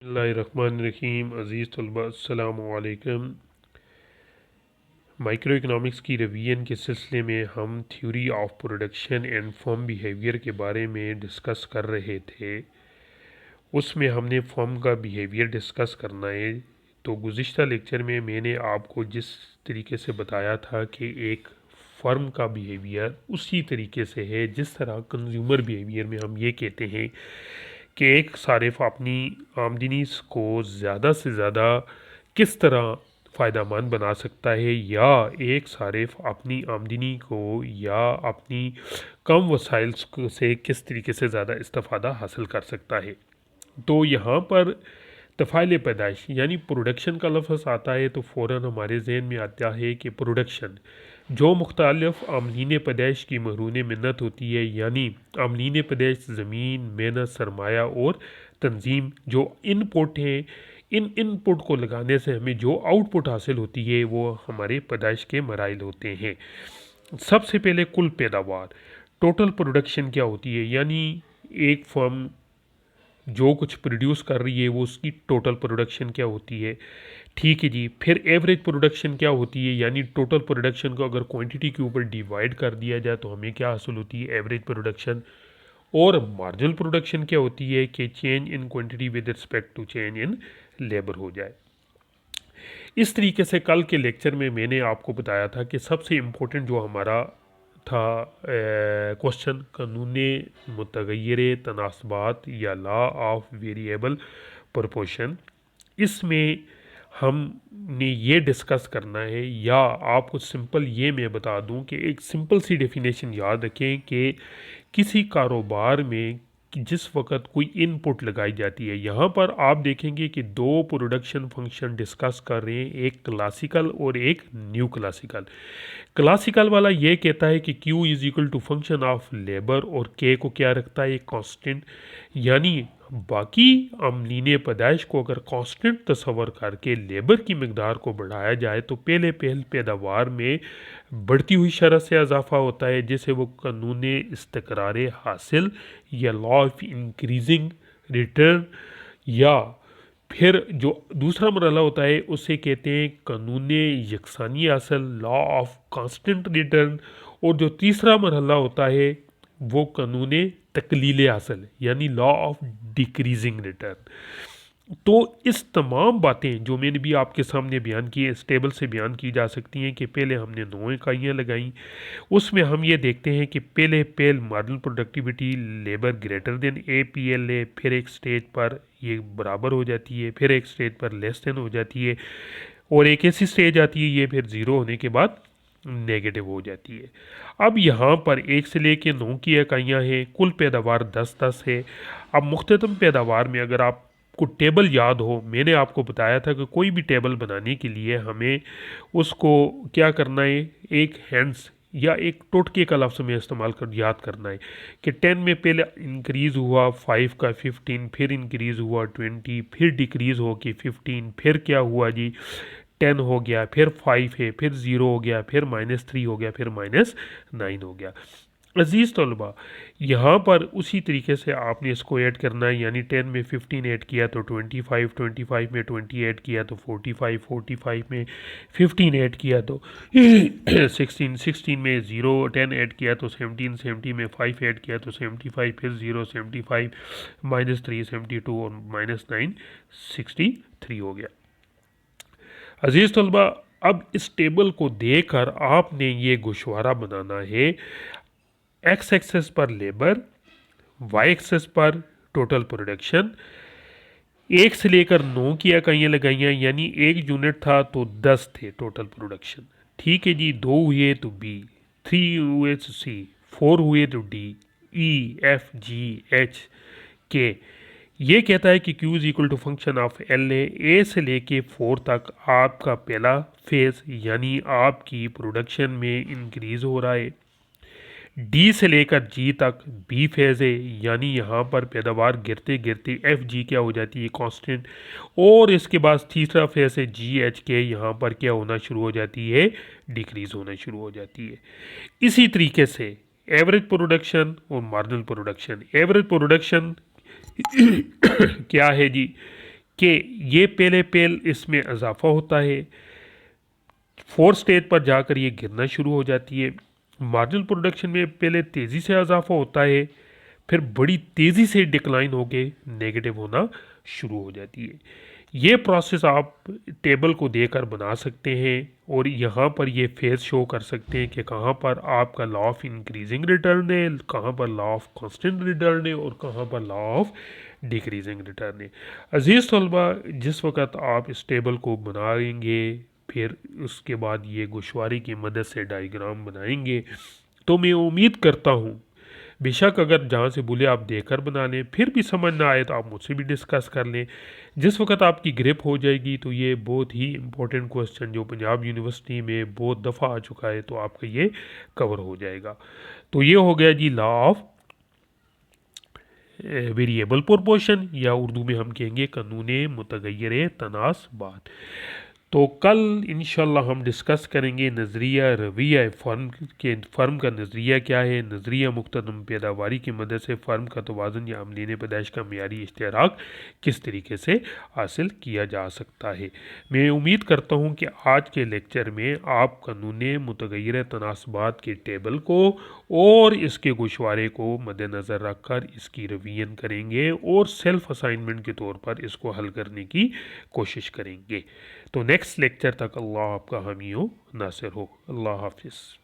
बिस्मिल्लाहिर्रहमानिर्रहीम। अज़ीज़ तलबा अस्सलामु अलैकुम। माइक्रो इकनॉमिक्स की रिवीजन के सिलसिले में हम theory of production and firm behaviour के बारे में डिस्कस कर रहे थे। उसमें हमने फर्म का बिहेवियर डिस्कस करना है। तो गुज़िश्ता लेक्चर में मैंने आपको जिस तरीके से बताया था कि एक फर्म का बिहेवियर उसी तरीके से है जिस तरह कंज्यूमर बिहेवियर में हम ये कहते हैं कि एक सारिफ अपनी आमदनी को ज़्यादा से ज़्यादा किस तरह फ़ायदामंद बना सकता है, या एक सारिफ अपनी आमदनी को या अपनी कम वसाइल से किस तरीके से ज़्यादा इस्तेफ़ादा हासिल कर सकता है। तो यहाँ पर तफ़ाइल पैदाइश यानी प्रोडक्शन का लफ्ज़ आता है तो फ़ौरन हमारे जहन में आता है कि प्रोडक्शन जो मुख्तलिफ़ आमलीन पैदाइश की मरून मिन्नत होती है, यानी आमलीन पैदाइश ज़मीन, मेहनत, सरमाया और तंजीम जो इनपुट हैं, इन इनपुट को लगाने से हमें जो आउटपुट हासिल होती है वो हमारे पैदाइश के मराइल होते हैं। सबसे पहले कुल पैदावार टोटल प्रोडक्शन क्या होती है, यानी एक फर्म जो कुछ प्रोड्यूस कर रही है वो उसकी टोटल प्रोडक्शन क्या होती है। ठीक है जी। फिर एवरेज प्रोडक्शन क्या होती है, यानी टोटल प्रोडक्शन को अगर क्वांटिटी के ऊपर डिवाइड कर दिया जाए तो हमें क्या हासिल होती है, एवरेज प्रोडक्शन। और मार्जिनल प्रोडक्शन क्या होती है कि change in quantity with respect to change in labour हो जाए। इस तरीके से कल के लेक्चर में मैंने आपको बताया था कि सबसे इम्पोर्टेंट जो हमारा था क्वेश्चन कानून मुतगैर तनासबात या लॉ ऑफ वेरिएबल प्रोपोर्शन, इसमें हमने ये डिस्कस करना है, या आपको सिंपल ये मैं बता दूं कि एक सिंपल सी डेफिनेशन याद रखें कि किसी कारोबार में जिस वक्त कोई इनपुट लगाई जाती है, यहाँ पर आप देखेंगे कि दो प्रोडक्शन फंक्शन डिस्कस कर रहे हैं, एक क्लासिकल और एक न्यू क्लासिकल। क्लासिकल वाला ये कहता है कि Q is equal to function of labour और K को क्या रखता है, एक कांस्टेंट। यानी बाकी अमलीन पैदाइश को अगर कांस्टेंट तस्वर करके लेबर की मकदार को बढ़ाया जाए तो पहले पैदावार में बढ़ती हुई शरह से इजाफा होता है, जिसे वो कानून इस्तक़रार हासिल या लॉ ऑफ इंक्रीजिंग रिटर्न, या फिर जो दूसरा मरहला होता है उसे कहते हैं कानून यकसानी हासिल, लॉ ऑफ कांस्टेंट रिटर्न। और जो तीसरा मरहला होता है वो कानून तकलील हासिल यानी लॉ ऑफ डिक्रीजिंग रिटर्न। तो इस तमाम बातें जो मैंने भी आपके सामने बयान की इस टेबल से बयान की जा सकती हैं कि पहले हमने 9 इकाइयाँ लगाई, उसमें हम ये देखते हैं कि पहले marginal productivity labour greater than APLA, फिर एक स्टेज पर ये बराबर हो जाती है, फिर एक स्टेज पर लेस देन हो जाती है, और एक ऐसी स्टेज आती है ये फिर ज़ीरो होने के बाद नेगेटिव हो जाती है। अब यहाँ पर 1 से लेके 9 की इकाइयाँ हैं, कुल पैदावार 10-10 है। अब मुख्ततम पैदावार में अगर आपको टेबल याद हो, मैंने आपको बताया था कि कोई भी टेबल बनाने के लिए हमें उसको क्या करना है, एक हैंड्स या एक टोटके का लफ्ज़ में इस्तेमाल कर याद करना है कि 10 में पहले इंक्रीज़ हुआ 5 का 15, फिर इंक्रीज़ हुआ 20, फिर डिक्रीज़ हो के 15, फिर क्या हुआ जी 10 हो गया, फिर 5 है, फिर 0 हो गया, फिर -3 हो गया, फिर -9 हो गया। अज़ीज़ तलबा, यहाँ पर उसी तरीके से आपने इसको ऐड करना है, यानी 10 में 15 ऐड किया तो 25, 25 में 20 ऐड किया तो 45, 45 में 15 ऐड किया तो 16, 16 में 0 10 ऐड किया तो 17, 17 में 5 ऐड किया तो 75, फिर 0 75, -3 72 और -9 63 हो गया। अजीज़ तलबा, अब इस टेबल को देखकर आपने ये गोशवारा बनाना है। एक्स एक्सेस पर लेबर, वाई एक्सेस पर टोटल प्रोडक्शन। 1 से लेकर 9 की इकाइयाँ लगाइयाँ, यानी 1 यूनिट था तो 10 थे टोटल प्रोडक्शन। ठीक है जी। 2 हुए तो बी, 3 हुए तो सी, 4 हुए तो डी, EFGH के। ये कहता है कि Q is equal to function of LA से लेके 4 तक आपका पहला फेज़ यानी आपकी प्रोडक्शन में इंक्रीज़ हो रहा है। D से लेकर G तक B फेज़ है, यानी यहाँ पर पैदावार गिरते गिरते FG क्या हो जाती है, कांस्टेंट। और इसके बाद तीसरा फेज़ है GH के, यहाँ पर क्या होना शुरू हो जाती है, डिक्रीज़ होना शुरू हो जाती है। इसी तरीके से एवरेज प्रोडक्शन और मार्जिनल प्रोडक्शन। एवरेज प्रोडक्शन क्या है जी कि ये पहले इसमें इजाफा होता है, 4 स्टेज पर जाकर ये गिरना शुरू हो जाती है। मार्जिनल प्रोडक्शन में पहले तेज़ी से इजाफा होता है, फिर बड़ी तेज़ी से डिक्लाइन होके नेगेटिव होना शुरू हो जाती है। ये प्रोसेस आप टेबल को देकर बना सकते हैं और यहाँ पर ये फेज शो कर सकते हैं कि कहाँ पर आपका लॉ ऑफ इंक्रीजिंग रिटर्न है, कहाँ पर लॉ ऑफ कांस्टेंट रिटर्न है और कहाँ पर लॉ ऑफ डिक्रीजिंग रिटर्न है। अजीज़ तलबा, जिस वक्त आप इस टेबल को बनाएंगे, फिर उसके बाद ये गोशवारी की मदद से डायग्राम बनाएंगे, तो मैं उम्मीद करता हूँ, बेशक अगर जहाँ से बोले आप देकर बना लें, फिर भी समझ ना आए तो आप मुझसे भी डिस्कस कर लें। जिस वक्त आपकी ग्रिप हो जाएगी तो ये बहुत ही इम्पोर्टेंट क्वेश्चन जो पंजाब यूनिवर्सिटी में बहुत दफ़ा आ चुका है, तो आपका ये कवर हो जाएगा। तो ये हो गया जी लॉ ऑफ वेरिएबल प्रोपोर्शन, या उर्दू में हम कहेंगे कानून मुतगय्यर तनासबात। तो कल इंशाल्लाह हम डिस्कस करेंगे नज़रिया रवैया फ़र्म का नज़रिया क्या है, नज़रिया मुख्तदम पैदावारी की मदद से फ़र्म का तवाज़ुन या अमलीन पैदाइश का मियारी इश्तराक किस तरीके से हासिल किया जा सकता है। मैं उम्मीद करता हूँ कि आज के लेक्चर में आप कानून मुतगय्यर तनासबात के टेबल को और इसके गोशवारे को मद्देनज़र रख कर इसकी रिवीजन करेंगे और सेल्फ़ असाइनमेंट के तौर पर इसको हल करने की कोशिश करेंगे। तो नेक्स्ट लेक्चर तक अल्लाह आपका हामी हो, नासिर हो। अल्लाह हाफिज़।